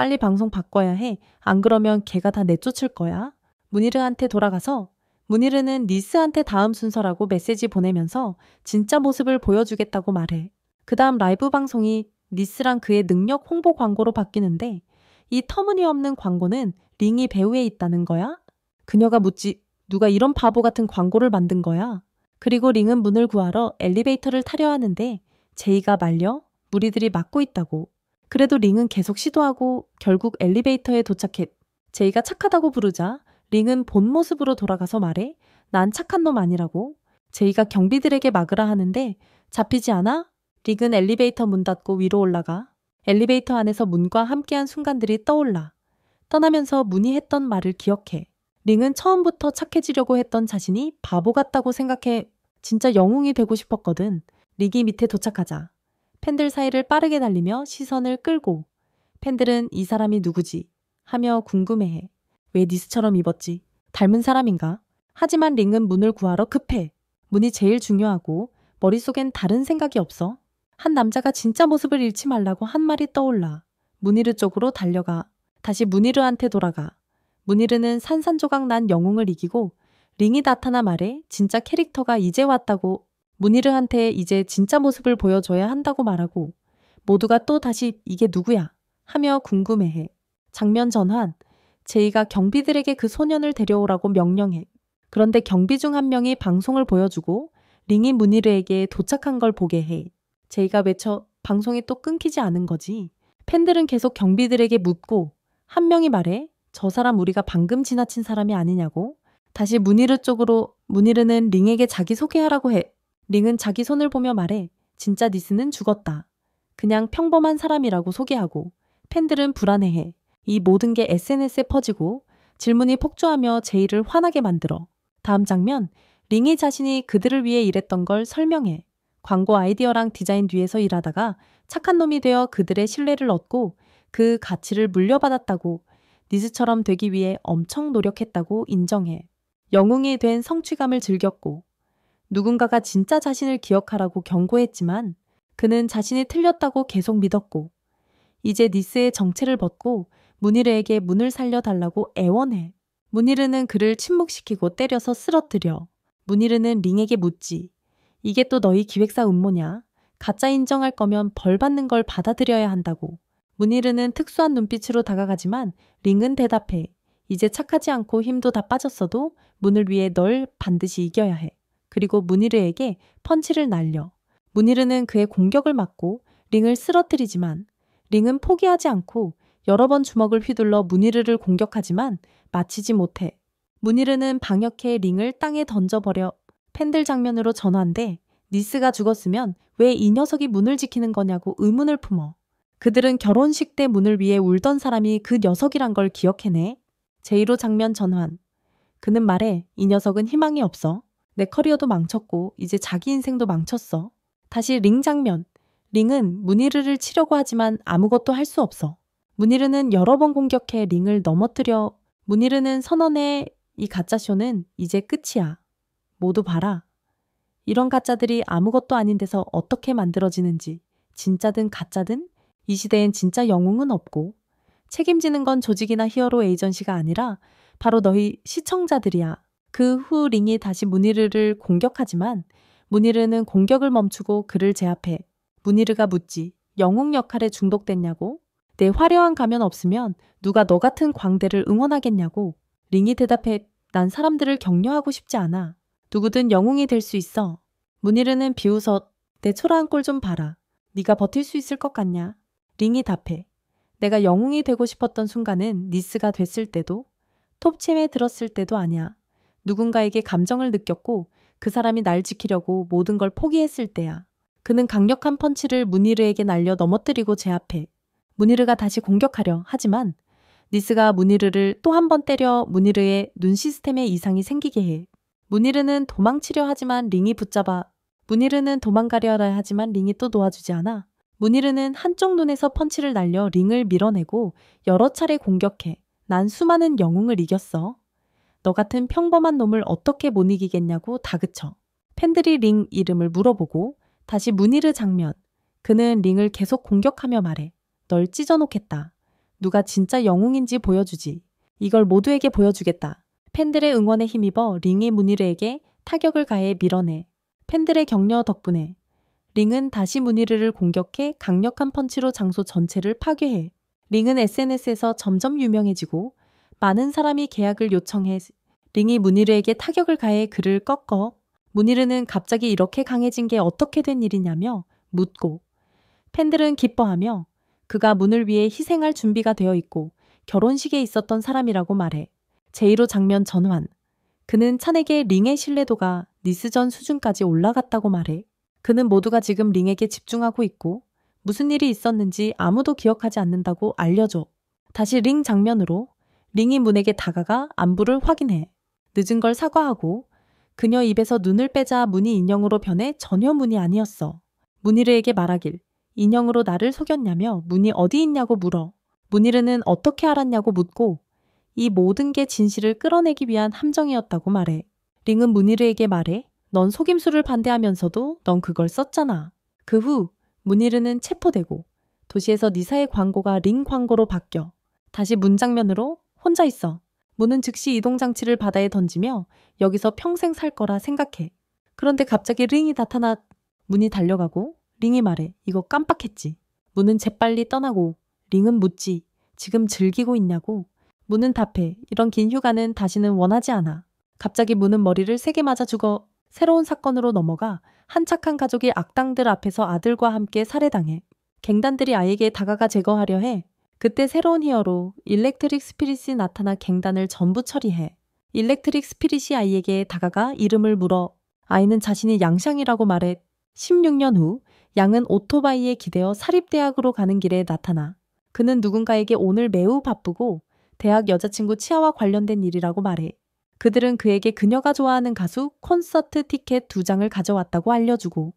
빨리 방송 바꿔야 해. 안 그러면 걔가 다 내쫓을 거야. 문희르한테 돌아가서 문희르는 니스한테 다음 순서라고 메시지 보내면서 진짜 모습을 보여주겠다고 말해. 그 다음 라이브 방송이 니스랑 그의 능력 홍보 광고로 바뀌는데 이 터무니없는 광고는 링이 배우에 있다는 거야? 그녀가 묻지. 누가 이런 바보 같은 광고를 만든 거야? 그리고 링은 문을 구하러 엘리베이터를 타려 하는데 제이가 말려 무리들이 막고 있다고. 그래도 링은 계속 시도하고 결국 엘리베이터에 도착해. 제이가 착하다고 부르자 링은 본 모습으로 돌아가서 말해. 난 착한 놈 아니라고. 제이가 경비들에게 막으라 하는데 잡히지 않아? 링은 엘리베이터 문 닫고 위로 올라가. 엘리베이터 안에서 문과 함께한 순간들이 떠올라. 떠나면서 문이 했던 말을 기억해. 링은 처음부터 착해지려고 했던 자신이 바보 같다고 생각해. 진짜 영웅이 되고 싶었거든. 링이 밑에 도착하자. 팬들 사이를 빠르게 달리며 시선을 끌고 팬들은 이 사람이 누구지? 하며 궁금해해. 왜 니스처럼 입었지? 닮은 사람인가? 하지만 링은 문을 구하러 급해. 문이 제일 중요하고 머릿속엔 다른 생각이 없어. 한 남자가 진짜 모습을 잃지 말라고 한 말이 떠올라. 문희르 쪽으로 달려가. 다시 문희르한테 돌아가. 문희르는 산산조각 난 영웅을 이기고 링이 나타나 말해 진짜 캐릭터가 이제 왔다고. 문희르한테 이제 진짜 모습을 보여줘야 한다고 말하고 모두가 또 다시 이게 누구야? 하며 궁금해해. 장면 전환. 제이가 경비들에게 그 소년을 데려오라고 명령해. 그런데 경비 중 한 명이 방송을 보여주고 링이 문희르에게 도착한 걸 보게 해. 제이가 외쳐 방송이 또 끊기지 않은 거지. 팬들은 계속 경비들에게 묻고 한 명이 말해 저 사람 우리가 방금 지나친 사람이 아니냐고. 다시 문희르 쪽으로 문희르는 링에게 자기소개하라고 해. 링은 자기 손을 보며 말해 진짜 니스는 죽었다. 그냥 평범한 사람이라고 소개하고 팬들은 불안해해. 이 모든 게 SNS에 퍼지고 질문이 폭주하며 제이를 화나게 만들어. 다음 장면, 링이 자신이 그들을 위해 일했던 걸 설명해. 광고 아이디어랑 디자인 뒤에서 일하다가 착한 놈이 되어 그들의 신뢰를 얻고 그 가치를 물려받았다고 니스처럼 되기 위해 엄청 노력했다고 인정해. 영웅이 된 성취감을 즐겼고 누군가가 진짜 자신을 기억하라고 경고했지만 그는 자신이 틀렸다고 계속 믿었고 이제 니스의 정체를 벗고 문희르에게 문을 살려달라고 애원해. 문희르는 그를 침묵시키고 때려서 쓰러뜨려. 문희르는 링에게 묻지. 이게 또 너희 기획사 음모냐? 가짜 인정할 거면 벌 받는 걸 받아들여야 한다고. 문희르는 특수한 눈빛으로 다가가지만 링은 대답해. 이제 착하지 않고 힘도 다 빠졌어도 문을 위해 널 반드시 이겨야 해. 그리고 문희르에게 펀치를 날려. 문희르는 그의 공격을 막고 링을 쓰러뜨리지만 링은 포기하지 않고 여러 번 주먹을 휘둘러 문희르를 공격하지만 마치지 못해. 문희르는 방역해 링을 땅에 던져버려. 팬들 장면으로 전환돼 니스가 죽었으면 왜 이 녀석이 문을 지키는 거냐고 의문을 품어. 그들은 결혼식 때 문을 위해 울던 사람이 그 녀석이란 걸 기억해내. 제이로 장면 전환. 그는 말해 이 녀석은 희망이 없어. 내 커리어도 망쳤고 이제 자기 인생도 망쳤어. 다시 링 장면. 링은 문희르를 치려고 하지만 아무것도 할 수 없어. 문희르는 여러 번 공격해 링을 넘어뜨려. 문희르는 선언해 이 가짜쇼는 이제 끝이야. 모두 봐라. 이런 가짜들이 아무것도 아닌 데서 어떻게 만들어지는지. 진짜든 가짜든 이 시대엔 진짜 영웅은 없고 책임지는 건 조직이나 히어로 에이전시가 아니라 바로 너희 시청자들이야. 그 후 링이 다시 문희르를 공격하지만 문희르는 공격을 멈추고 그를 제압해. 문희르가 묻지. 영웅 역할에 중독됐냐고? 내 화려한 가면 없으면 누가 너 같은 광대를 응원하겠냐고. 링이 대답해. 난 사람들을 격려하고 싶지 않아. 누구든 영웅이 될 수 있어. 문희르는 비웃어. 내 초라한 꼴 좀 봐라. 네가 버틸 수 있을 것 같냐? 링이 답해. 내가 영웅이 되고 싶었던 순간은 니스가 됐을 때도 톱챔에 들었을 때도 아니야. 누군가에게 감정을 느꼈고 그 사람이 날 지키려고 모든 걸 포기했을 때야. 그는 강력한 펀치를 문희르에게 날려 넘어뜨리고 제압해. 문희르가 다시 공격하려 하지만 니스가 문희르를 또 한 번 때려 문희르의 눈 시스템에 이상이 생기게 해. 문희르는 도망치려 하지만 링이 붙잡아. 문희르는 도망가려라 하지만 링이 또 도와주지 않아. 문희르는 한쪽 눈에서 펀치를 날려 링을 밀어내고 여러 차례 공격해. 난 수많은 영웅을 이겼어. 너 같은 평범한 놈을 어떻게 못 이기겠냐고 다그쳐. 팬들이 링 이름을 물어보고 다시 문희르 장면. 그는 링을 계속 공격하며 말해. 널 찢어놓겠다. 누가 진짜 영웅인지 보여주지. 이걸 모두에게 보여주겠다. 팬들의 응원에 힘입어 링이 무니르에게 타격을 가해 밀어내. 팬들의 격려 덕분에 링은 다시 무니르를 공격해 강력한 펀치로 장소 전체를 파괴해. 링은 SNS에서 점점 유명해지고 많은 사람이 계약을 요청해 링이 무니르에게 타격을 가해 그를 꺾어. 무니르는 갑자기 이렇게 강해진 게 어떻게 된 일이냐며 묻고 팬들은 기뻐하며 그가 문을 위해 희생할 준비가 되어 있고 결혼식에 있었던 사람이라고 말해. 제1호 장면 전환. 그는 찬에게 링의 신뢰도가 니스전 수준까지 올라갔다고 말해. 그는 모두가 지금 링에게 집중하고 있고 무슨 일이 있었는지 아무도 기억하지 않는다고 알려줘. 다시 링 장면으로 링이 문에게 다가가 안부를 확인해. 늦은 걸 사과하고 그녀 입에서 눈을 빼자 문이 인형으로 변해 전혀 문이 아니었어. 무니르에게 말하길 인형으로 나를 속였냐며 문이 어디 있냐고 물어. 무니르는 어떻게 알았냐고 묻고 이 모든 게 진실을 끌어내기 위한 함정이었다고 말해. 링은 무니르에게 말해 넌 속임수를 반대하면서도 넌 그걸 썼잖아. 그 후 무니르는 체포되고 도시에서 니사의 광고가 링 광고로 바뀌어. 다시 문 장면으로 혼자 있어. 문은 즉시 이동장치를 바다에 던지며 여기서 평생 살 거라 생각해. 그런데 갑자기 링이 나타나 문이 달려가고 링이 말해 이거 깜빡했지. 문은 재빨리 떠나고 링은 묻지 지금 즐기고 있냐고. 문은 답해 이런 긴 휴가는 다시는 원하지 않아. 갑자기 문은 머리를 세게 맞아 죽어. 새로운 사건으로 넘어가 한 착한 가족이 악당들 앞에서 아들과 함께 살해당해. 갱단들이 아이에게 다가가 제거하려 해. 그때 새로운 히어로 일렉트릭 스피릿이 나타나 갱단을 전부 처리해. 일렉트릭 스피릿이 아이에게 다가가 이름을 물어. 아이는 자신이 양샹이라고 말해. 16년 후 양은 오토바이에 기대어 사립대학으로 가는 길에 나타나. 그는 누군가에게 오늘 매우 바쁘고 대학 여자친구 치아와 관련된 일이라고 말해. 그들은 그에게 그녀가 좋아하는 가수 콘서트 티켓 2장을 가져왔다고 알려주고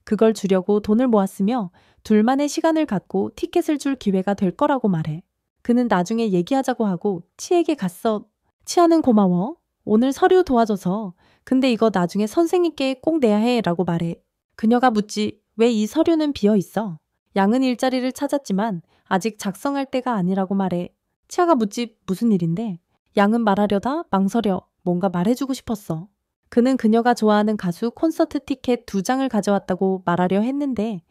그걸 주려고 돈을 모았으며 둘만의 시간을 갖고 티켓을 줄 기회가 될 거라고 말해. 그는 나중에 얘기하자고 하고 치에게 갔어. 치아는 고마워. 오늘 서류 도와줘서. 근데 이거 나중에 선생님께 꼭 내야 해 라고 말해. 그녀가 묻지 왜 이 서류는 비어 있어? 양은 일자리를 찾았지만 아직 작성할 때가 아니라고 말해. 치아가 묻지 무슨 일인데? 양은 말하려다 망설여 뭔가 말해주고 싶었어. 그는 그녀가 좋아하는 가수 콘서트 티켓 2장을 가져왔다고 말하려 했는데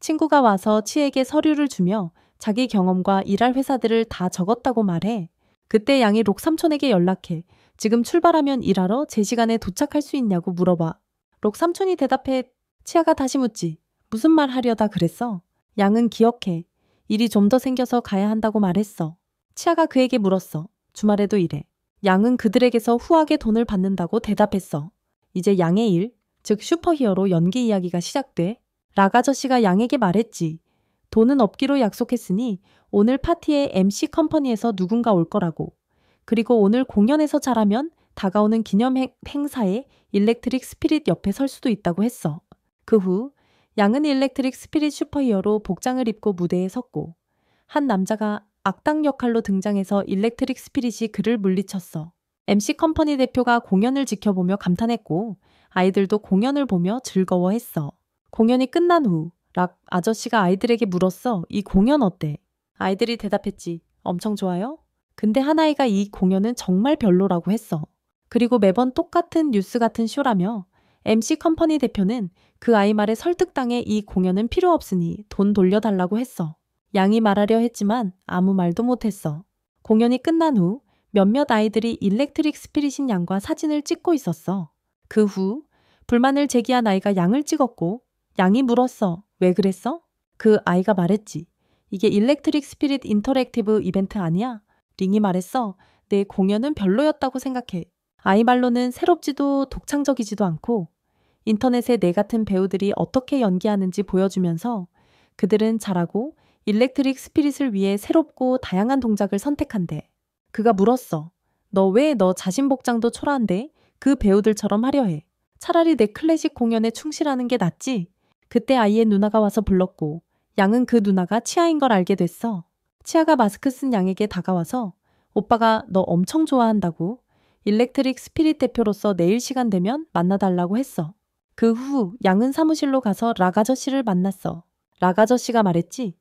친구가 와서 치에게 서류를 주며 자기 경험과 일할 회사들을 다 적었다고 말해. 그때 양이 록 삼촌에게 연락해 지금 출발하면 일하러 제 시간에 도착할 수 있냐고 물어봐. 록 삼촌이 대답해. 치아가 다시 묻지 무슨 말 하려다 그랬어? 양은 기억해. 일이 좀 더 생겨서 가야 한다고 말했어. 치아가 그에게 물었어. 주말에도 일해. 양은 그들에게서 후하게 돈을 받는다고 대답했어. 이제 양의 일, 즉 슈퍼히어로 연기 이야기가 시작돼. 락 아저씨가 양에게 말했지. 돈은 없기로 약속했으니 오늘 파티에 MC 컴퍼니에서 누군가 올 거라고. 그리고 오늘 공연에서 잘하면 다가오는 기념 행사에 일렉트릭 스피릿 옆에 설 수도 있다고 했어. 그 후 양은 일렉트릭 스피릿 슈퍼히어로 복장을 입고 무대에 섰고 한 남자가 악당 역할로 등장해서 일렉트릭 스피릿이 그를 물리쳤어. MC 컴퍼니 대표가 공연을 지켜보며 감탄했고 아이들도 공연을 보며 즐거워했어. 공연이 끝난 후 락 아저씨가 아이들에게 물었어. 이 공연 어때? 아이들이 대답했지. 엄청 좋아요? 근데 한 아이가 이 공연은 정말 별로라고 했어. 그리고 매번 똑같은 뉴스 같은 쇼라며 MC 컴퍼니 대표는 그 아이 말에 설득당해 이 공연은 필요 없으니 돈 돌려달라고 했어. 양이 말하려 했지만 아무 말도 못했어. 공연이 끝난 후 몇몇 아이들이 일렉트릭 스피릿인 양과 사진을 찍고 있었어. 그 후 불만을 제기한 아이가 양을 찍었고 양이 물었어. 왜 그랬어? 그 아이가 말했지. 이게 일렉트릭 스피릿 인터랙티브 이벤트 아니야? 링이 말했어. 내 공연은 별로였다고 생각해. 아이 말로는 새롭지도 독창적이지도 않고 인터넷에 내 같은 배우들이 어떻게 연기하는지 보여주면서 그들은 잘하고 일렉트릭 스피릿을 위해 새롭고 다양한 동작을 선택한대. 그가 물었어. 너 왜 너 자신 복장도 초라한데 그 배우들처럼 하려 해. 차라리 내 클래식 공연에 충실하는 게 낫지. 그때 아이의 누나가 와서 불렀고 양은 그 누나가 치아인 걸 알게 됐어. 치아가 마스크 쓴 양에게 다가와서 오빠가 너 엄청 좋아한다고 일렉트릭 스피릿 대표로서 내일 시간 되면 만나달라고 했어. 그 후 양은 사무실로 가서 락 아저씨를 만났어. 락 아저씨가 말했지.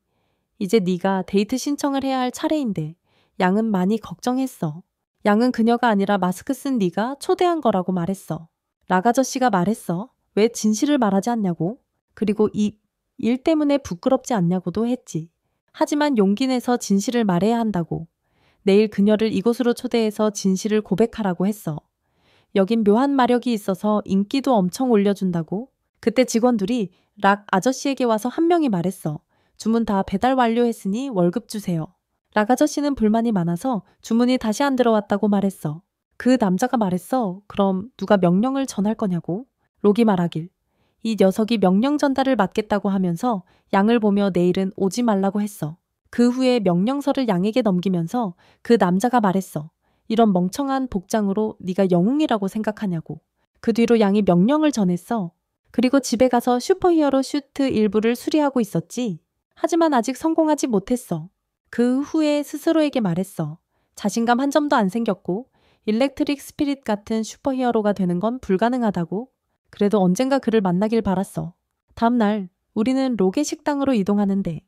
이제 네가 데이트 신청을 해야 할 차례인데 양은 많이 걱정했어. 양은 그녀가 아니라 마스크 쓴 네가 초대한 거라고 말했어. 락 아저씨가 말했어. 왜 진실을 말하지 않냐고. 그리고 이 일 때문에 부끄럽지 않냐고도 했지. 하지만 용기 내서 진실을 말해야 한다고. 내일 그녀를 이곳으로 초대해서 진실을 고백하라고 했어. 여긴 묘한 마력이 있어서 인기도 엄청 올려준다고. 그때 직원들이 락 아저씨에게 와서 한 명이 말했어. 주문 다 배달 완료했으니 월급 주세요. 락 아저씨는 불만이 많아서 주문이 다시 안 들어왔다고 말했어. 그 남자가 말했어. 그럼 누가 명령을 전할 거냐고. 록이 말하길. 이 녀석이 명령 전달을 맡겠다고 하면서 양을 보며 내일은 오지 말라고 했어. 그 후에 명령서를 양에게 넘기면서 그 남자가 말했어. 이런 멍청한 복장으로 네가 영웅이라고 생각하냐고. 그 뒤로 양이 명령을 전했어. 그리고 집에 가서 슈퍼히어로 슈트 일부를 수리하고 있었지. 하지만 아직 성공하지 못했어. 그 후에 스스로에게 말했어. 자신감 한 점도 안 생겼고 일렉트릭 스피릿 같은 슈퍼히어로가 되는 건 불가능하다고. 그래도 언젠가 그를 만나길 바랐어. 다음 날 우리는 록의 식당으로 이동하는데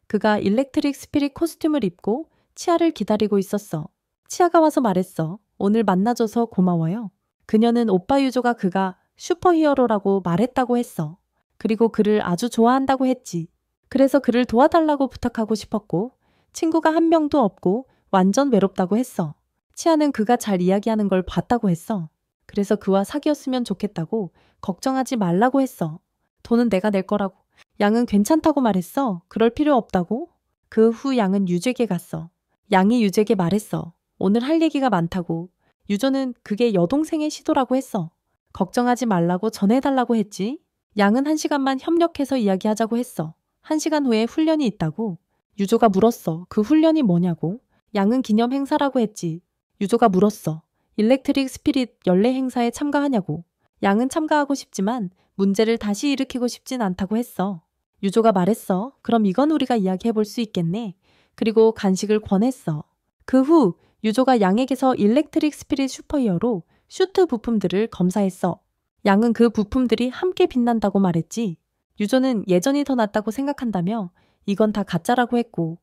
그가 일렉트릭 스피릿 코스튬을 입고 치아를 기다리고 있었어. 치아가 와서 말했어. 오늘 만나줘서 고마워요. 그녀는 오빠 유조가 그가 슈퍼히어로라고 말했다고 했어. 그리고 그를 아주 좋아한다고 했지. 그래서 그를 도와달라고 부탁하고 싶었고 친구가 한 명도 없고 완전 외롭다고 했어. 치아는 그가 잘 이야기하는 걸 봤다고 했어. 그래서 그와 사귀었으면 좋겠다고 걱정하지 말라고 했어. 돈은 내가 낼 거라고. 양은 괜찮다고 말했어. 그럴 필요 없다고. 그 후 양은 유재에게 갔어. 양이 유재에게 말했어. 오늘 할 얘기가 많다고. 유조는 그게 여동생의 시도라고 했어. 걱정하지 말라고 전해달라고 했지. 양은 1시간만 협력해서 이야기하자고 했어. 1시간 후에 훈련이 있다고. 유조가 물었어. 그 훈련이 뭐냐고. 양은 기념 행사라고 했지. 유조가 물었어. 일렉트릭 스피릿 연례 행사에 참가하냐고. 양은 참가하고 싶지만 문제를 다시 일으키고 싶진 않다고 했어. 유조가 말했어. 그럼 이건 우리가 이야기해 볼 수 있겠네. 그리고 간식을 권했어. 그 후 유조가 양에게서 일렉트릭 스피릿 슈퍼히어로 슈트 부품들을 검사했어. 양은 그 부품들이 함께 빛난다고 말했지. 유조는 예전이 더 낫다고 생각한다며 이건 다 가짜라고 했고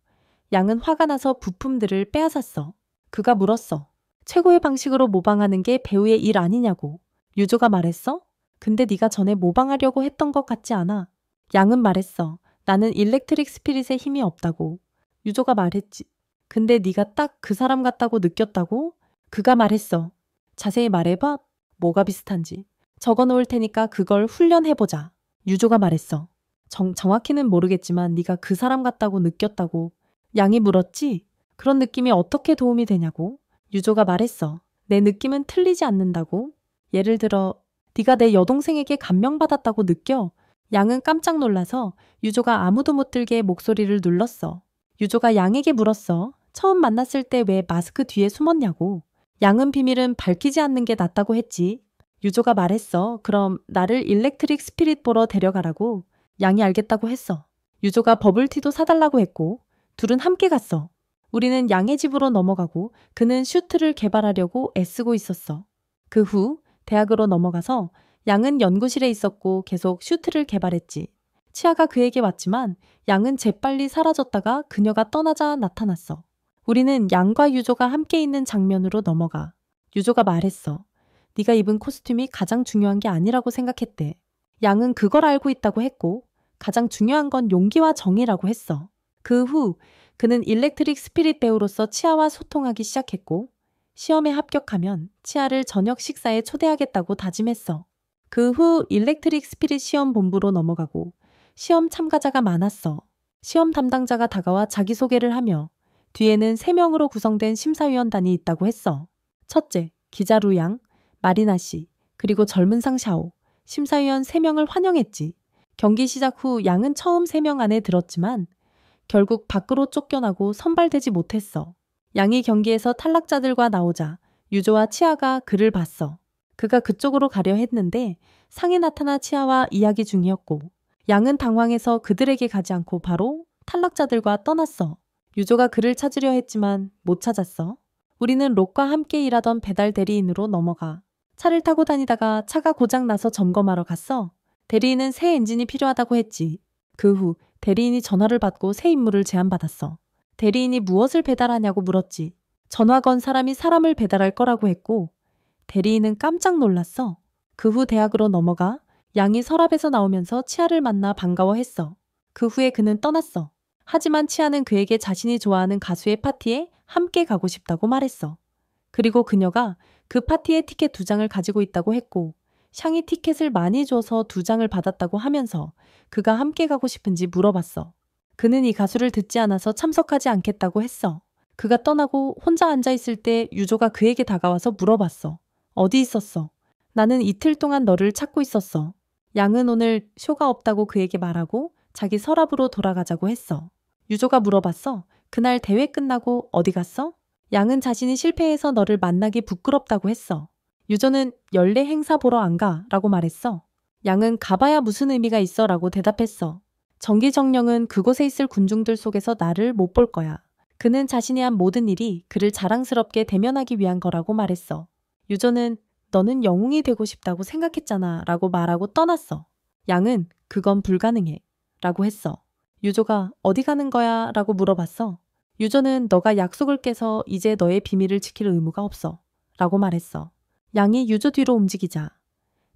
양은 화가 나서 부품들을 빼앗았어. 그가 물었어. 최고의 방식으로 모방하는 게 배우의 일 아니냐고. 유조가 말했어? 근데 네가 전에 모방하려고 했던 것 같지 않아. 양은 말했어. 나는 일렉트릭 스피릿의 힘이 없다고. 유조가 말했지. 근데 네가 딱 그 사람 같다고 느꼈다고? 그가 말했어. 자세히 말해봐. 뭐가 비슷한지. 적어놓을 테니까 그걸 훈련해보자. 유조가 말했어. 정확히는 모르겠지만 네가 그 사람 같다고 느꼈다고. 양이 물었지. 그런 느낌이 어떻게 도움이 되냐고. 유조가 말했어. 내 느낌은 틀리지 않는다고. 예를 들어 네가 내 여동생에게 감명받았다고 느껴. 양은 깜짝 놀라서 유조가 아무도 못 들게 목소리를 눌렀어. 유조가 양에게 물었어. 처음 만났을 때 왜 마스크 뒤에 숨었냐고. 양은 비밀은 밝히지 않는 게 낫다고 했지. 유조가 말했어. 그럼 나를 일렉트릭 스피릿 보러 데려가라고. 양이 알겠다고 했어. 유조가 버블티도 사달라고 했고 둘은 함께 갔어. 우리는 양의 집으로 넘어가고 그는 슈트를 개발하려고 애쓰고 있었어. 그 후 대학으로 넘어가서 양은 연구실에 있었고 계속 슈트를 개발했지. 치아가 그에게 왔지만 양은 재빨리 사라졌다가 그녀가 떠나자 나타났어. 우리는 양과 유조가 함께 있는 장면으로 넘어가. 유조가 말했어. 네가 입은 코스튬이 가장 중요한 게 아니라고 생각했대. 양은 그걸 알고 있다고 했고 가장 중요한 건 용기와 정의라고 했어. 그 후 그는 일렉트릭 스피릿 배우로서 치아와 소통하기 시작했고 시험에 합격하면 치아를 저녁 식사에 초대하겠다고 다짐했어. 그 후 일렉트릭 스피릿 시험 본부로 넘어가고 시험 참가자가 많았어. 시험 담당자가 다가와 자기소개를 하며 뒤에는 3명으로 구성된 심사위원단이 있다고 했어. 첫째, 기자 루양, 마리나 씨, 그리고 젊은 상 샤오. 심사위원 3명을 환영했지. 경기 시작 후 양은 처음 3명 안에 들었지만 결국 밖으로 쫓겨나고 선발되지 못했어. 양이 경기에서 탈락자들과 나오자 유조와 치아가 그를 봤어. 그가 그쪽으로 가려 했는데 상에 나타나 치아와 이야기 중이었고 양은 당황해서 그들에게 가지 않고 바로 탈락자들과 떠났어. 유조가 그를 찾으려 했지만 못 찾았어. 우리는 록과 함께 일하던 배달 대리인으로 넘어가. 차를 타고 다니다가 차가 고장 나서 점검하러 갔어. 대리인은 새 엔진이 필요하다고 했지. 그 후 대리인이 전화를 받고 새 임무를 제안받았어. 대리인이 무엇을 배달하냐고 물었지. 전화 건 사람이 사람을 배달할 거라고 했고 대리인은 깜짝 놀랐어. 그 후 대학으로 넘어가 양이 서랍에서 나오면서 치아를 만나 반가워했어. 그 후에 그는 떠났어. 하지만 치아는 그에게 자신이 좋아하는 가수의 파티에 함께 가고 싶다고 말했어. 그리고 그녀가 그 파티의 티켓 2장을 가지고 있다고 했고 샹이 티켓을 많이 줘서 2장을 받았다고 하면서 그가 함께 가고 싶은지 물어봤어. 그는 이 가수를 듣지 않아서 참석하지 않겠다고 했어. 그가 떠나고 혼자 앉아있을 때 유조가 그에게 다가와서 물어봤어. 어디 있었어? 나는 이틀 동안 너를 찾고 있었어. 양은 오늘 쇼가 없다고 그에게 말하고 자기 서랍으로 돌아가자고 했어. 유조가 물어봤어. 그날 대회 끝나고 어디 갔어? 양은 자신이 실패해서 너를 만나기 부끄럽다고 했어. 유조는 연례 행사 보러 안 가 라고 말했어. 양은 가봐야 무슨 의미가 있어 라고 대답했어. 정기정령은 그곳에 있을 군중들 속에서 나를 못 볼 거야. 그는 자신이 한 모든 일이 그를 자랑스럽게 대면하기 위한 거라고 말했어. 유조는 너는 영웅이 되고 싶다고 생각했잖아 라고 말하고 떠났어. 양은 그건 불가능해 라고 했어. 유조가 어디 가는 거야 라고 물어봤어. 유조는 너가 약속을 깨서 이제 너의 비밀을 지킬 의무가 없어 라고 말했어. 양이 유조 뒤로 움직이자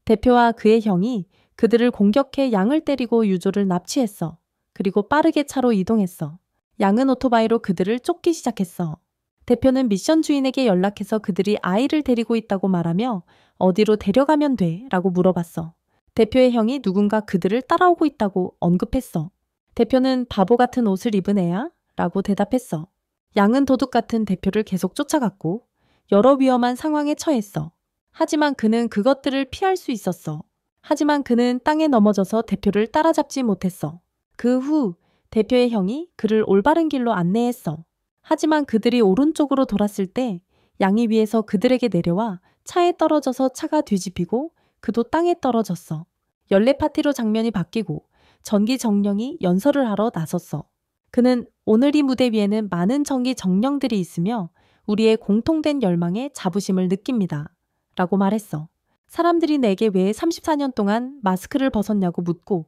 대표와 그의 형이 그들을 공격해 양을 때리고 유조를 납치했어. 그리고 빠르게 차로 이동했어. 양은 오토바이로 그들을 쫓기 시작했어. 대표는 미션 주인에게 연락해서 그들이 아이를 데리고 있다고 말하며 어디로 데려가면 돼? 라고 물어봤어. 대표의 형이 누군가 그들을 따라오고 있다고 언급했어. 대표는 바보 같은 옷을 입은 애야? 라고 대답했어. 양은 도둑 같은 대표를 계속 쫓아갔고 여러 위험한 상황에 처했어. 하지만 그는 그것들을 피할 수 있었어. 하지만 그는 땅에 넘어져서 대표를 따라잡지 못했어. 그 후 대표의 형이 그를 올바른 길로 안내했어. 하지만 그들이 오른쪽으로 돌았을 때 양이 위에서 그들에게 내려와 차에 떨어져서 차가 뒤집히고 그도 땅에 떨어졌어. 연례 파티로 장면이 바뀌고 전기 정령이 연설을 하러 나섰어. 그는 오늘 이 무대 위에는 많은 전기 정령들이 있으며 우리의 공통된 열망에 자부심을 느낍니다. 라고 말했어. 사람들이 내게 왜 34년 동안 마스크를 벗었냐고 묻고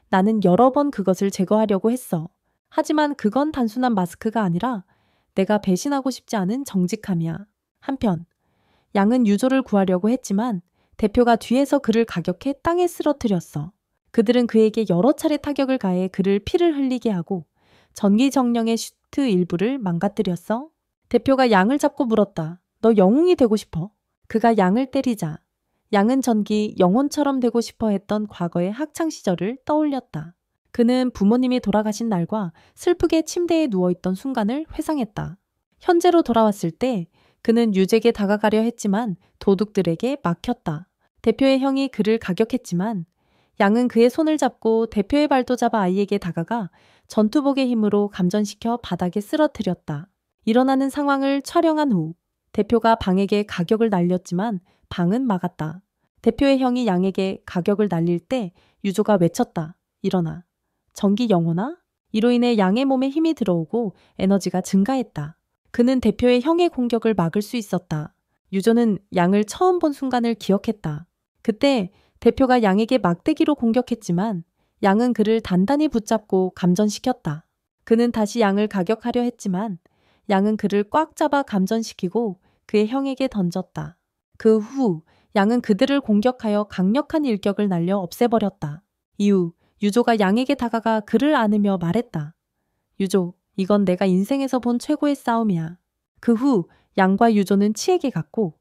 나는 여러 번 그것을 제거하려고 했어. 하지만 그건 단순한 마스크가 아니라 내가 배신하고 싶지 않은 정직함이야. 한편 양은 유조를 구하려고 했지만 대표가 뒤에서 그를 가격해 땅에 쓰러뜨렸어. 그들은 그에게 여러 차례 타격을 가해 그를 피를 흘리게 하고 전기정령의 슈트 일부를 망가뜨렸어. 대표가 양을 잡고 물었다. 너 영웅이 되고 싶어? 그가 양을 때리자 양은 전기 영혼처럼 되고 싶어 했던 과거의 학창시절을 떠올렸다. 그는 부모님이 돌아가신 날과 슬프게 침대에 누워있던 순간을 회상했다. 현재로 돌아왔을 때 그는 유잭에 다가가려 했지만 도둑들에게 막혔다. 대표의 형이 그를 가격했지만 양은 그의 손을 잡고 대표의 발도 잡아 아이에게 다가가 전투복의 힘으로 감전시켜 바닥에 쓰러뜨렸다. 일어나는 상황을 촬영한 후 대표가 방에게 가격을 날렸지만 방은 막았다. 대표의 형이 양에게 가격을 날릴 때 유조가 외쳤다. 일어나. 전기 영혼아? 이로 인해 양의 몸에 힘이 들어오고 에너지가 증가했다. 그는 대표의 형의 공격을 막을 수 있었다. 유조는 양을 처음 본 순간을 기억했다. 그때 대표가 양에게 막대기로 공격했지만 양은 그를 단단히 붙잡고 감전시켰다. 그는 다시 양을 가격하려 했지만 양은 그를 꽉 잡아 감전시키고 그의 형에게 던졌다. 그 후 양은 그들을 공격하여 강력한 일격을 날려 없애버렸다. 이후 유조가 양에게 다가가 그를 안으며 말했다. 유조, 이건 내가 인생에서 본 최고의 싸움이야. 그 후 양과 유조는 치에게 갔고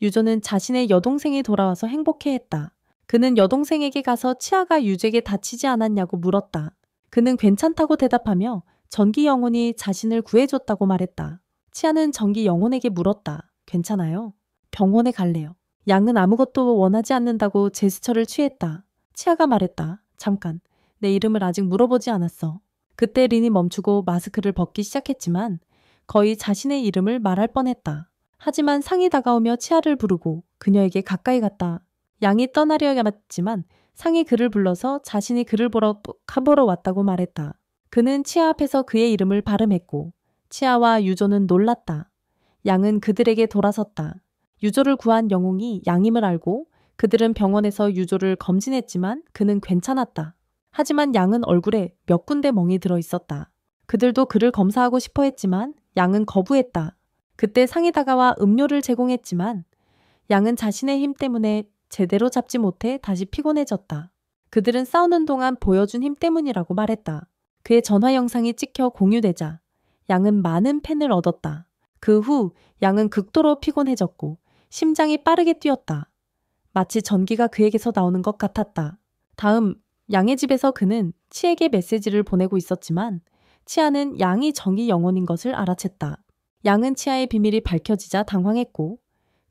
유조는 자신의 여동생이 돌아와서 행복해했다. 그는 여동생에게 가서 치아가 유잭에 다치지 않았냐고 물었다. 그는 괜찮다고 대답하며 전기 영혼이 자신을 구해줬다고 말했다. 치아는 전기 영혼에게 물었다. 괜찮아요? 병원에 갈래요. 양은 아무것도 원하지 않는다고 제스처를 취했다. 치아가 말했다. 잠깐, 내 이름을 아직 물어보지 않았어. 그때 린이 멈추고 마스크를 벗기 시작했지만 거의 자신의 이름을 말할 뻔했다. 하지만 상이 다가오며 치아를 부르고 그녀에게 가까이 갔다. 양이 떠나려 했지만 상이 그를 불러서 자신이 그를 보러 왔다고 말했다. 그는 치아 앞에서 그의 이름을 발음했고 치아와 유조는 놀랐다. 양은 그들에게 돌아섰다. 유조를 구한 영웅이 양임을 알고 그들은 병원에서 유조를 검진했지만 그는 괜찮았다. 하지만 양은 얼굴에 몇 군데 멍이 들어 있었다. 그들도 그를 검사하고 싶어 했지만 양은 거부했다. 그때 상이 다가와 음료를 제공했지만 양은 자신의 힘 때문에 제대로 잡지 못해 다시 피곤해졌다. 그들은 싸우는 동안 보여준 힘 때문이라고 말했다. 그의 전화 영상이 찍혀 공유되자 양은 많은 팬을 얻었다. 그 후 양은 극도로 피곤해졌고 심장이 빠르게 뛰었다. 마치 전기가 그에게서 나오는 것 같았다. 다음, 양의 집에서 그는 치에게 메시지를 보내고 있었지만 치아는 양이 정의 영혼인 것을 알아챘다. 양은 치아의 비밀이 밝혀지자 당황했고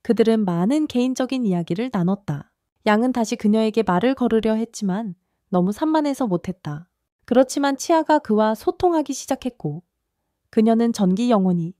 그들은 많은 개인적인 이야기를 나눴다. 양은 다시 그녀에게 말을 걸으려 했지만 너무 산만해서 못했다. 그렇지만 치아가 그와 소통하기 시작했고 그녀는 전기 영혼이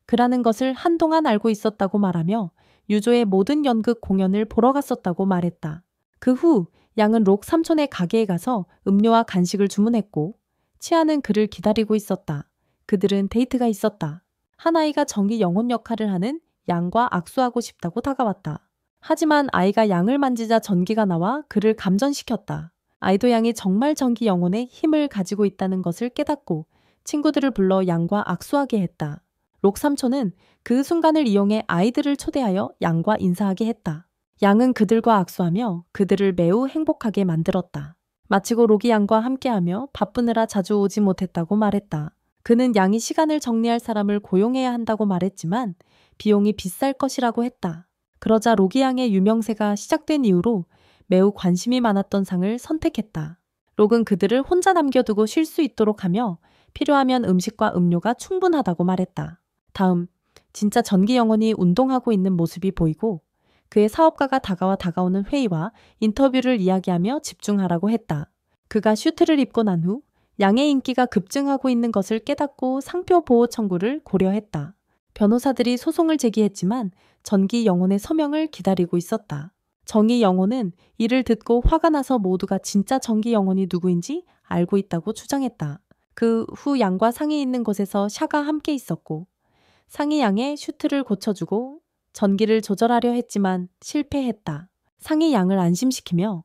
그라는 것을 한동안 알고 있었다고 말하며 유조의 모든 연극 공연을 보러 갔었다고 말했다. 그 후 양은 록 삼촌의 가게에 가서 음료와 간식을 주문했고 치아는 그를 기다리고 있었다. 그들은 데이트가 있었다. 한 아이가 전기 영혼 역할을 하는 양과 악수하고 싶다고 다가왔다. 하지만 아이가 양을 만지자 전기가 나와 그를 감전시켰다. 아이도 양이 정말 전기 영혼의 힘을 가지고 있다는 것을 깨닫고 친구들을 불러 양과 악수하게 했다. 록 삼촌은 그 순간을 이용해 아이들을 초대하여 양과 인사하게 했다. 양은 그들과 악수하며 그들을 매우 행복하게 만들었다. 마치고 록이 양과 함께하며 바쁘느라 자주 오지 못했다고 말했다. 그는 양이 시간을 정리할 사람을 고용해야 한다고 말했지만 비용이 비쌀 것이라고 했다. 그러자 록이 양의 유명세가 시작된 이후로 매우 관심이 많았던 상을 선택했다. 록은 그들을 혼자 남겨두고 쉴 수 있도록 하며 필요하면 음식과 음료가 충분하다고 말했다. 다음, 진짜 전기 영혼이 운동하고 있는 모습이 보이고 그의 사업가가 다가오는 회의와 인터뷰를 이야기하며 집중하라고 했다. 그가 슈트를 입고 난 후 양의 인기가 급증하고 있는 것을 깨닫고 상표 보호 청구를 고려했다. 변호사들이 소송을 제기했지만 전기 영혼의 서명을 기다리고 있었다. 정의 영혼은 이를 듣고 화가 나서 모두가 진짜 전기 영혼이 누구인지 알고 있다고 주장했다. 그 후 양과 상이 있는 곳에서 샤가 함께 있었고 상이 양의 슈트를 고쳐주고 전기를 조절하려 했지만 실패했다. 상이 양을 안심시키며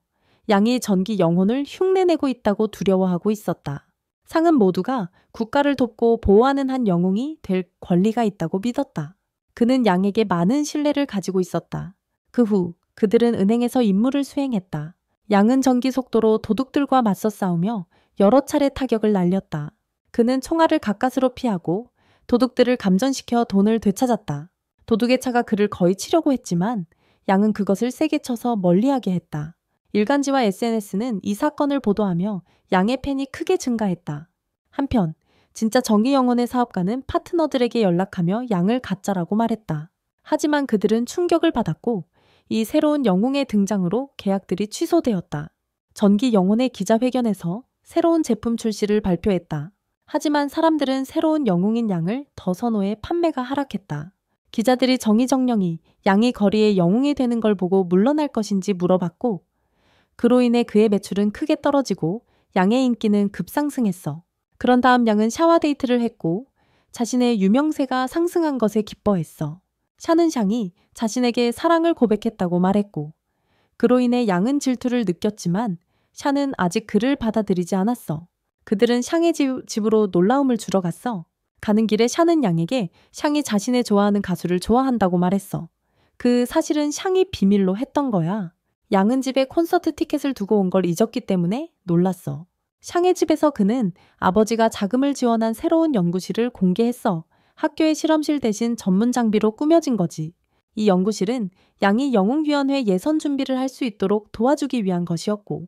양이 전기 영혼을 흉내내고 있다고 두려워하고 있었다. 상은 모두가 국가를 돕고 보호하는 한 영웅이 될 권리가 있다고 믿었다. 그는 양에게 많은 신뢰를 가지고 있었다. 그 후 그들은 은행에서 임무를 수행했다. 양은 전기 속도로 도둑들과 맞서 싸우며 여러 차례 타격을 날렸다. 그는 총알을 가까스로 피하고 도둑들을 감전시켜 돈을 되찾았다. 도둑의 차가 그를 거의 치려고 했지만 양은 그것을 세게 쳐서 멀리하게 했다. 일간지와 SNS는 이 사건을 보도하며 양의 팬이 크게 증가했다. 한편 진짜 전기 영혼의 사업가는 파트너들에게 연락하며 양을 가짜라고 말했다. 하지만 그들은 충격을 받았고 이 새로운 영웅의 등장으로 계약들이 취소되었다. 전기 영혼의 기자회견에서 새로운 제품 출시를 발표했다. 하지만 사람들은 새로운 영웅인 양을 더 선호해 판매가 하락했다. 기자들이 정의정령이 양이 거리에 영웅이 되는 걸 보고 물러날 것인지 물어봤고 그로 인해 그의 매출은 크게 떨어지고 양의 인기는 급상승했어. 그런 다음 양은 샤와 데이트를 했고 자신의 유명세가 상승한 것에 기뻐했어. 샤는 샹이 자신에게 사랑을 고백했다고 말했고 그로 인해 양은 질투를 느꼈지만 샤는 아직 그를 받아들이지 않았어. 그들은 샹의 집으로 놀라움을 주러 갔어. 가는 길에 샤는 양에게 샹이 자신의 좋아하는 가수를 좋아한다고 말했어. 그 사실은 샹이 비밀로 했던 거야. 양은 집에 콘서트 티켓을 두고 온 걸 잊었기 때문에 놀랐어. 샹의 집에서 그는 아버지가 자금을 지원한 새로운 연구실을 공개했어. 학교의 실험실 대신 전문 장비로 꾸며진 거지. 이 연구실은 양이 영웅위원회 예선 준비를 할 수 있도록 도와주기 위한 것이었고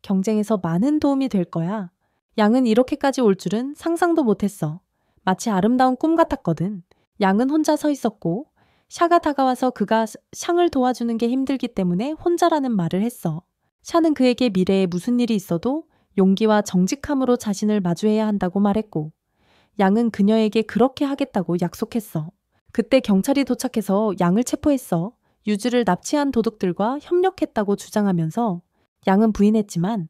경쟁에서 많은 도움이 될 거야. 양은 이렇게까지 올 줄은 상상도 못했어. 마치 아름다운 꿈 같았거든. 양은 혼자 서 있었고 샤가 다가와서 그가 샹을 도와주는 게 힘들기 때문에 혼자라는 말을 했어. 샤는 그에게 미래에 무슨 일이 있어도 용기와 정직함으로 자신을 마주해야 한다고 말했고 양은 그녀에게 그렇게 하겠다고 약속했어. 그때 경찰이 도착해서 양을 체포했어. 유주를 납치한 도둑들과 협력했다고 주장하면서 양은 부인했지만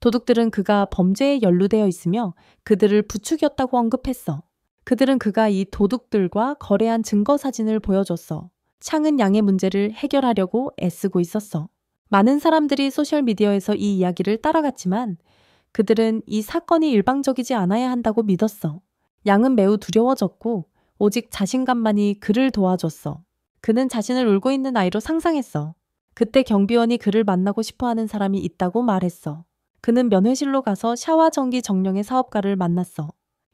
도둑들은 그가 범죄에 연루되어 있으며 그들을 부추겼다고 언급했어. 그들은 그가 이 도둑들과 거래한 증거 사진을 보여줬어. 샹은 양의 문제를 해결하려고 애쓰고 있었어. 많은 사람들이 소셜미디어에서 이 이야기를 따라갔지만 그들은 이 사건이 일방적이지 않아야 한다고 믿었어. 양은 매우 두려워졌고 오직 자신감만이 그를 도와줬어. 그는 자신을 울고 있는 아이로 상상했어. 그때 경비원이 그를 만나고 싶어하는 사람이 있다고 말했어. 그는 면회실로 가서 샤와 전기 정령의 사업가를 만났어.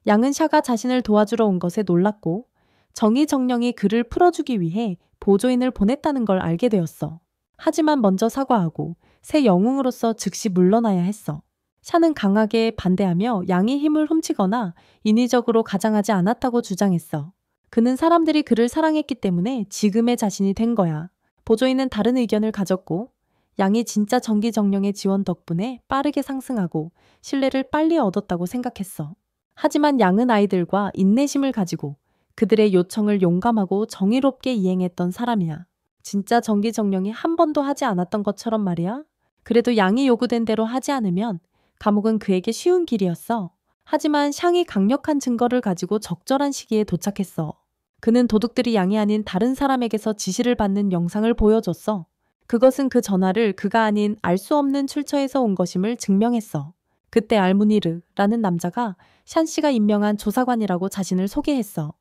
양은 샤가 자신을 도와주러 온 것에 놀랐고 정의 정령이 그를 풀어주기 위해 보조인을 보냈다는 걸 알게 되었어. 하지만 먼저 사과하고 새 영웅으로서 즉시 물러나야 했어. 샤는 강하게 반대하며 양의 힘을 훔치거나 인위적으로 가장하지 않았다고 주장했어. 그는 사람들이 그를 사랑했기 때문에 지금의 자신이 된 거야. 보조인은 다른 의견을 가졌고 양이 진짜 정기정령의 지원 덕분에 빠르게 상승하고 신뢰를 빨리 얻었다고 생각했어. 하지만 양은 아이들과 인내심을 가지고 그들의 요청을 용감하고 정의롭게 이행했던 사람이야. 진짜 정기정령이 한 번도 하지 않았던 것처럼 말이야. 그래도 양이 요구된 대로 하지 않으면 감옥은 그에게 쉬운 길이었어. 하지만 샹이 강력한 증거를 가지고 적절한 시기에 도착했어. 그는 도둑들이 양이 아닌 다른 사람에게서 지시를 받는 영상을 보여줬어. 그것은 그 전화를 그가 아닌 알 수 없는 출처에서 온 것임을 증명했어. 그때 알무니르라는 남자가 샨 씨가 임명한 조사관이라고 자신을 소개했어.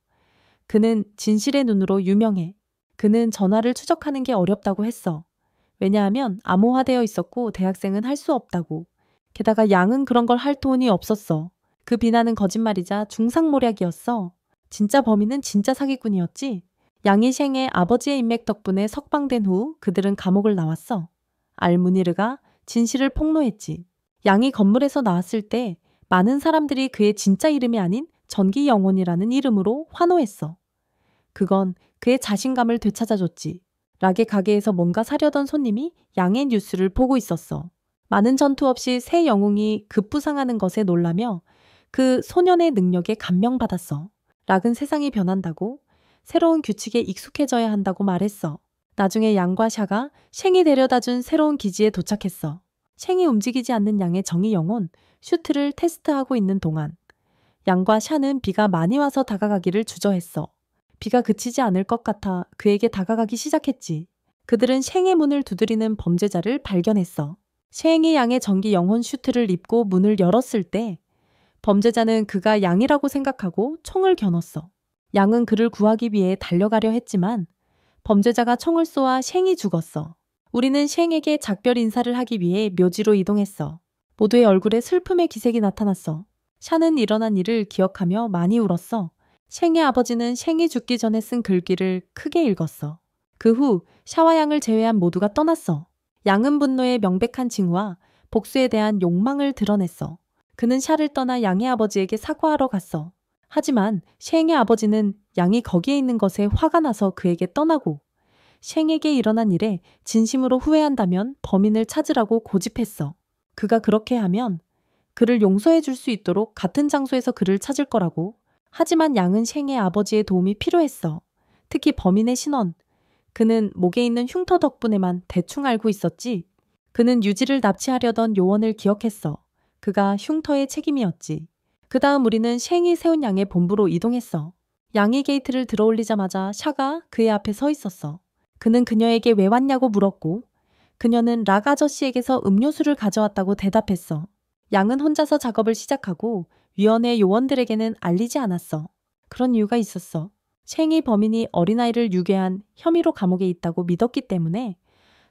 그는 진실의 눈으로 유명해. 그는 전화를 추적하는 게 어렵다고 했어. 왜냐하면 암호화되어 있었고 대학생은 할 수 없다고. 게다가 양은 그런 걸 할 돈이 없었어. 그 비난은 거짓말이자 중상모략이었어. 진짜 범인은 진짜 사기꾼이었지. 양이 쉥의 아버지의 인맥 덕분에 석방된 후 그들은 감옥을 나왔어. 알무니르가 진실을 폭로했지. 양이 건물에서 나왔을 때 많은 사람들이 그의 진짜 이름이 아닌 전기 영혼이라는 이름으로 환호했어. 그건 그의 자신감을 되찾아줬지. 락의 가게에서 뭔가 사려던 손님이 양의 뉴스를 보고 있었어. 많은 전투 없이 새 영웅이 급부상하는 것에 놀라며 그 소년의 능력에 감명받았어. 락은 세상이 변한다고 새로운 규칙에 익숙해져야 한다고 말했어. 나중에 양과 샤가 쉥이 데려다준 새로운 기지에 도착했어. 쉥이 움직이지 않는 양의 정의 영혼 슈트를 테스트하고 있는 동안 양과 샤는 비가 많이 와서 다가가기를 주저했어. 비가 그치지 않을 것 같아 그에게 다가가기 시작했지. 그들은 쉥의 문을 두드리는 범죄자를 발견했어. 쉥이 양의 전기 영혼 슈트를 입고 문을 열었을 때 범죄자는 그가 양이라고 생각하고 총을 겨눴어. 양은 그를 구하기 위해 달려가려 했지만 범죄자가 총을 쏘아 쉥이 죽었어. 우리는 쉥에게 작별 인사를 하기 위해 묘지로 이동했어. 모두의 얼굴에 슬픔의 기색이 나타났어. 샤는 일어난 일을 기억하며 많이 울었어. 쉥의 아버지는 쉥이 죽기 전에 쓴 글귀를 크게 읽었어. 그 후 샤와 양을 제외한 모두가 떠났어. 양은 분노의 명백한 징후와 복수에 대한 욕망을 드러냈어. 그는 샤를 떠나 양의 아버지에게 사과하러 갔어. 하지만 쉥의 아버지는 양이 거기에 있는 것에 화가 나서 그에게 떠나고 쉥에게 일어난 일에 진심으로 후회한다면 범인을 찾으라고 고집했어. 그가 그렇게 하면 그를 용서해 줄 수 있도록 같은 장소에서 그를 찾을 거라고. 하지만 양은 쉥의 아버지의 도움이 필요했어. 특히 범인의 신원. 그는 목에 있는 흉터 덕분에만 대충 알고 있었지. 그는 유지를 납치하려던 요원을 기억했어. 그가 흉터의 책임이었지. 그 다음 우리는 쉥이 세운 양의 본부로 이동했어. 양이 게이트를 들어올리자마자 샤가 그의 앞에 서 있었어. 그는 그녀에게 왜 왔냐고 물었고 그녀는 락 아저씨에게서 음료수를 가져왔다고 대답했어. 양은 혼자서 작업을 시작하고 위원회 요원들에게는 알리지 않았어. 그런 이유가 있었어. 쉥이 범인이 어린아이를 유괴한 혐의로 감옥에 있다고 믿었기 때문에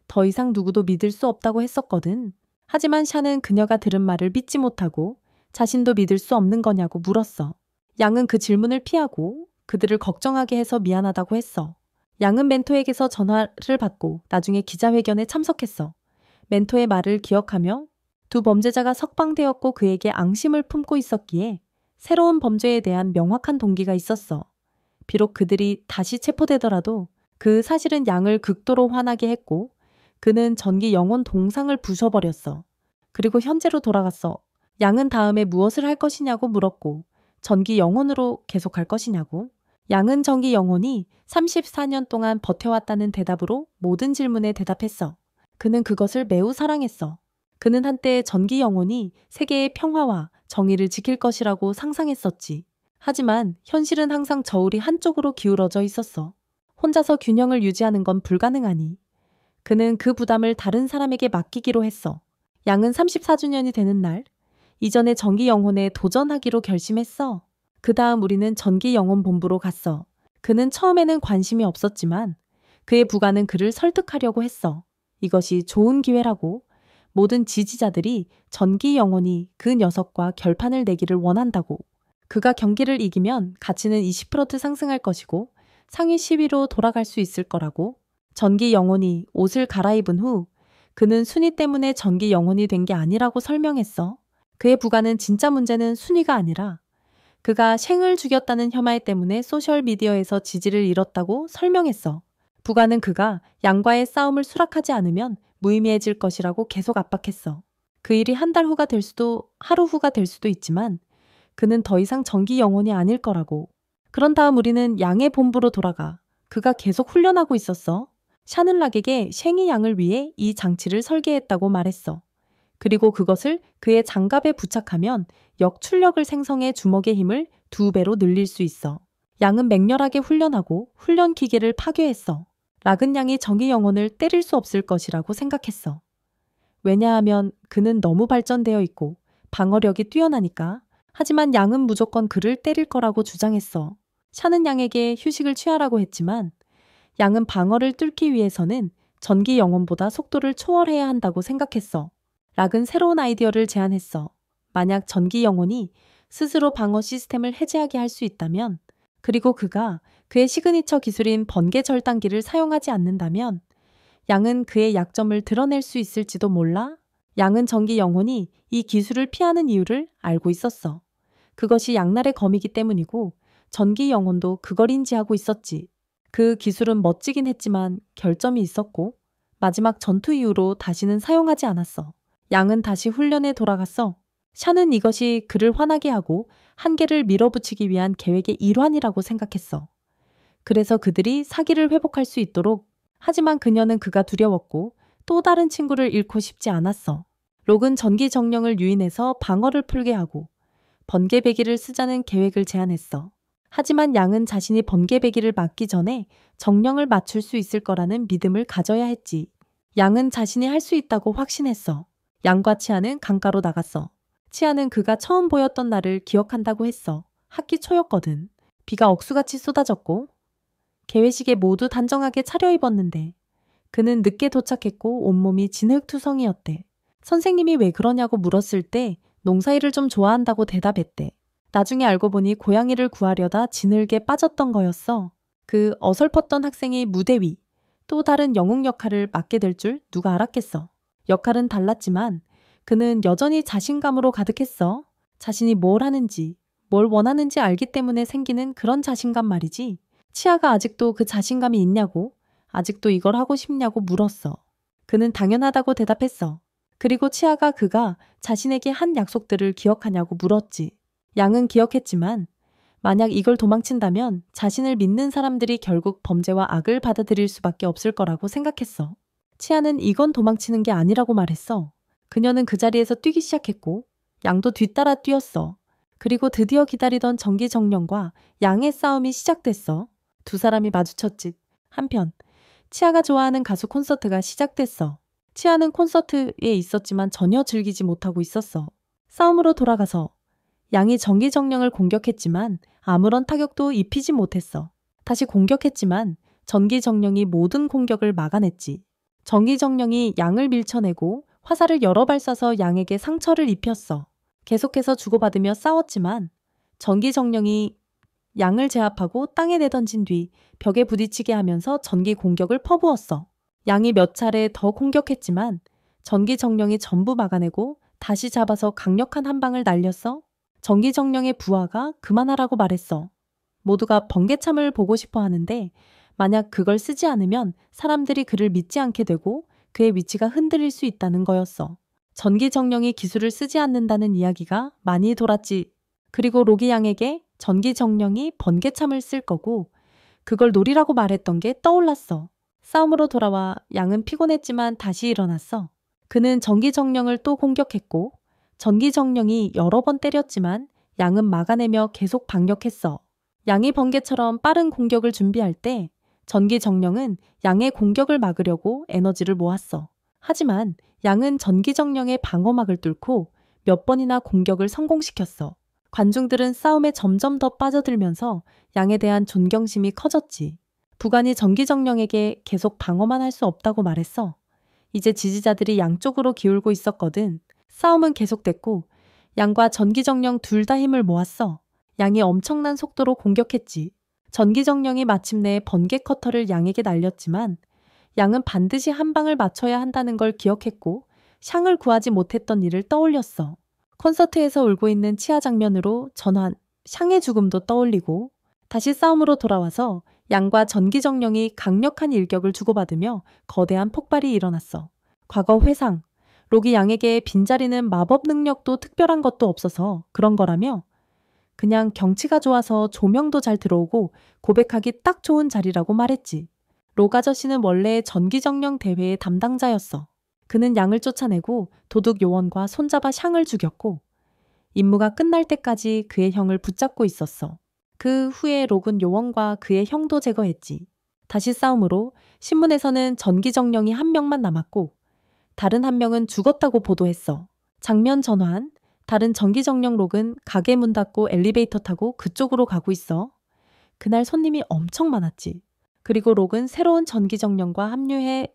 더 이상 누구도 믿을 수 없다고 했었거든. 하지만 샤는 그녀가 들은 말을 믿지 못하고 자신도 믿을 수 없는 거냐고 물었어. 양은 그 질문을 피하고 그들을 걱정하게 해서 미안하다고 했어. 양은 멘토에게서 전화를 받고 나중에 기자회견에 참석했어. 멘토의 말을 기억하며 두 범죄자가 석방되었고 그에게 앙심을 품고 있었기에 새로운 범죄에 대한 명확한 동기가 있었어. 비록 그들이 다시 체포되더라도 그 사실은 양을 극도로 화나게 했고 그는 전기 영혼 동상을 부숴버렸어. 그리고 현재로 돌아갔어. 양은 다음에 무엇을 할 것이냐고 물었고 전기 영혼으로 계속할 것이냐고. 양은 전기 영혼이 34년 동안 버텨왔다는 대답으로 모든 질문에 대답했어. 그는 그것을 매우 사랑했어. 그는 한때 전기 영혼이 세계의 평화와 정의를 지킬 것이라고 상상했었지. 하지만 현실은 항상 저울이 한쪽으로 기울어져 있었어. 혼자서 균형을 유지하는 건 불가능하니. 그는 그 부담을 다른 사람에게 맡기기로 했어. 양은 34주년이 되는 날, 이전의 전기 영혼에 도전하기로 결심했어. 그 다음 우리는 전기 영혼 본부로 갔어. 그는 처음에는 관심이 없었지만 그의 부가는 그를 설득하려고 했어. 이것이 좋은 기회라고. 모든 지지자들이 전기 영혼이 그 녀석과 결판을 내기를 원한다고. 그가 경기를 이기면 가치는 20% 상승할 것이고 상위 10위로 돌아갈 수 있을 거라고. 전기 영혼이 옷을 갈아입은 후 그는 순위 때문에 전기 영혼이 된 게 아니라고 설명했어. 그의 부가는 진짜 문제는 순위가 아니라 그가 쉥을 죽였다는 혐의 때문에 소셜미디어에서 지지를 잃었다고 설명했어. 부가는 그가 양과의 싸움을 수락하지 않으면 무의미해질 것이라고 계속 압박했어. 그 일이 한 달 후가 될 수도 하루 후가 될 수도 있지만 그는 더 이상 전기 영혼이 아닐 거라고. 그런 다음 우리는 양의 본부로 돌아가. 그가 계속 훈련하고 있었어. 샤늘락에게 쉥이 양을 위해 이 장치를 설계했다고 말했어. 그리고 그것을 그의 장갑에 부착하면 역출력을 생성해 주먹의 힘을 2배로 늘릴 수 있어. 양은 맹렬하게 훈련하고 훈련 기계를 파괴했어. 락은 양이 전기 영혼을 때릴 수 없을 것이라고 생각했어. 왜냐하면 그는 너무 발전되어 있고 방어력이 뛰어나니까. 하지만 양은 무조건 그를 때릴 거라고 주장했어. 샤는 양에게 휴식을 취하라고 했지만 양은 방어를 뚫기 위해서는 전기 영혼보다 속도를 초월해야 한다고 생각했어. 락은 새로운 아이디어를 제안했어. 만약 전기 영혼이 스스로 방어 시스템을 해제하게 할 수 있다면, 그리고 그가 그의 시그니처 기술인 번개 절단기를 사용하지 않는다면 양은 그의 약점을 드러낼 수 있을지도 몰라. 양은 전기 영혼이 이 기술을 피하는 이유를 알고 있었어. 그것이 양날의 검이기 때문이고 전기 영혼도 그걸 인지하고 있었지. 그 기술은 멋지긴 했지만 결점이 있었고 마지막 전투 이후로 다시는 사용하지 않았어. 양은 다시 훈련에 돌아갔어. 샤는 이것이 그를 화나게 하고 한계를 밀어붙이기 위한 계획의 일환이라고 생각했어. 그래서 그들이 사기를 회복할 수 있도록. 하지만 그녀는 그가 두려웠고 또 다른 친구를 잃고 싶지 않았어. 록은 전기 정령을 유인해서 방어를 풀게 하고 번개배기를 쓰자는 계획을 제안했어. 하지만 양은 자신이 번개배기를 맞기 전에 정령을 맞출 수 있을 거라는 믿음을 가져야 했지. 양은 자신이 할 수 있다고 확신했어. 양과 치아는 강가로 나갔어. 치아는 그가 처음 보였던 날을 기억한다고 했어. 학기 초였거든. 비가 억수같이 쏟아졌고 개회식에 모두 단정하게 차려입었는데 그는 늦게 도착했고 온몸이 진흙투성이었대. 선생님이 왜 그러냐고 물었을 때 농사일을 좀 좋아한다고 대답했대. 나중에 알고 보니 고양이를 구하려다 진흙에 빠졌던 거였어. 그 어설펐던 학생이 무대 위, 또 다른 영웅 역할을 맡게 될 줄 누가 알았겠어. 역할은 달랐지만 그는 여전히 자신감으로 가득했어. 자신이 뭘 하는지, 뭘 원하는지 알기 때문에 생기는 그런 자신감 말이지. 치아가 아직도 그 자신감이 있냐고, 아직도 이걸 하고 싶냐고 물었어. 그는 당연하다고 대답했어. 그리고 치아가 그가 자신에게 한 약속들을 기억하냐고 물었지. 양은 기억했지만 만약 이걸 도망친다면 자신을 믿는 사람들이 결국 범죄와 악을 받아들일 수밖에 없을 거라고 생각했어. 치아는 이건 도망치는 게 아니라고 말했어. 그녀는 그 자리에서 뛰기 시작했고 양도 뒤따라 뛰었어. 그리고 드디어 기다리던 전기 정령과 양의 싸움이 시작됐어. 두 사람이 마주쳤지. 한편 치아가 좋아하는 가수 콘서트가 시작됐어. 치아는 콘서트에 있었지만 전혀 즐기지 못하고 있었어. 싸움으로 돌아가서 양이 전기 정령을 공격했지만 아무런 타격도 입히지 못했어. 다시 공격했지만 전기 정령이 모든 공격을 막아냈지. 전기 정령이 양을 밀쳐내고 화살을 여러 발 쏴서 양에게 상처를 입혔어. 계속해서 주고받으며 싸웠지만 전기 정령이 양을 제압하고 땅에 내던진 뒤 벽에 부딪히게 하면서 전기 공격을 퍼부었어. 양이 몇 차례 더 공격했지만 전기 정령이 전부 막아내고 다시 잡아서 강력한 한 방을 날렸어. 전기 정령의 부하가 그만하라고 말했어. 모두가 번개참을 보고 싶어 하는데 만약 그걸 쓰지 않으면 사람들이 그를 믿지 않게 되고 그의 위치가 흔들릴 수 있다는 거였어. 전기 정령이 기술을 쓰지 않는다는 이야기가 많이 돌았지. 그리고 로기 양에게 전기 정령이 번개참을 쓸 거고 그걸 노리라고 말했던 게 떠올랐어. 싸움으로 돌아와 양은 피곤했지만 다시 일어났어. 그는 전기 정령을 또 공격했고 전기 정령이 여러 번 때렸지만 양은 막아내며 계속 반격했어. 양이 번개처럼 빠른 공격을 준비할 때 전기 정령은 양의 공격을 막으려고 에너지를 모았어. 하지만 양은 전기 정령의 방어막을 뚫고 몇 번이나 공격을 성공시켰어. 관중들은 싸움에 점점 더 빠져들면서 양에 대한 존경심이 커졌지. 부관이 전기정령에게 계속 방어만 할 수 없다고 말했어. 이제 지지자들이 양쪽으로 기울고 있었거든. 싸움은 계속됐고 양과 전기정령 둘 다 힘을 모았어. 양이 엄청난 속도로 공격했지. 전기정령이 마침내 번개 커터를 양에게 날렸지만 양은 반드시 한 방을 맞춰야 한다는 걸 기억했고 샹을 구하지 못했던 일을 떠올렸어. 콘서트에서 울고 있는 치아 장면으로 전환, 샹의 죽음도 떠올리고 다시 싸움으로 돌아와서 양과 전기정령이 강력한 일격을 주고받으며 거대한 폭발이 일어났어. 과거 회상, 록이 양에게 빈자리는 마법 능력도 특별한 것도 없어서 그런 거라며 그냥 경치가 좋아서 조명도 잘 들어오고 고백하기 딱 좋은 자리라고 말했지. 록 아저씨는 원래 전기정령 대회의 담당자였어. 그는 양을 쫓아내고 도둑 요원과 손잡아 샹을 죽였고 임무가 끝날 때까지 그의 형을 붙잡고 있었어. 그 후에 록은 요원과 그의 형도 제거했지. 다시 싸움으로 신문에서는 전기정령이 한 명만 남았고 다른 한 명은 죽었다고 보도했어. 장면 전환, 다른 전기정령 록은 가게 문 닫고 엘리베이터 타고 그쪽으로 가고 있어. 그날 손님이 엄청 많았지. 그리고 록은 새로운 전기정령과 합류해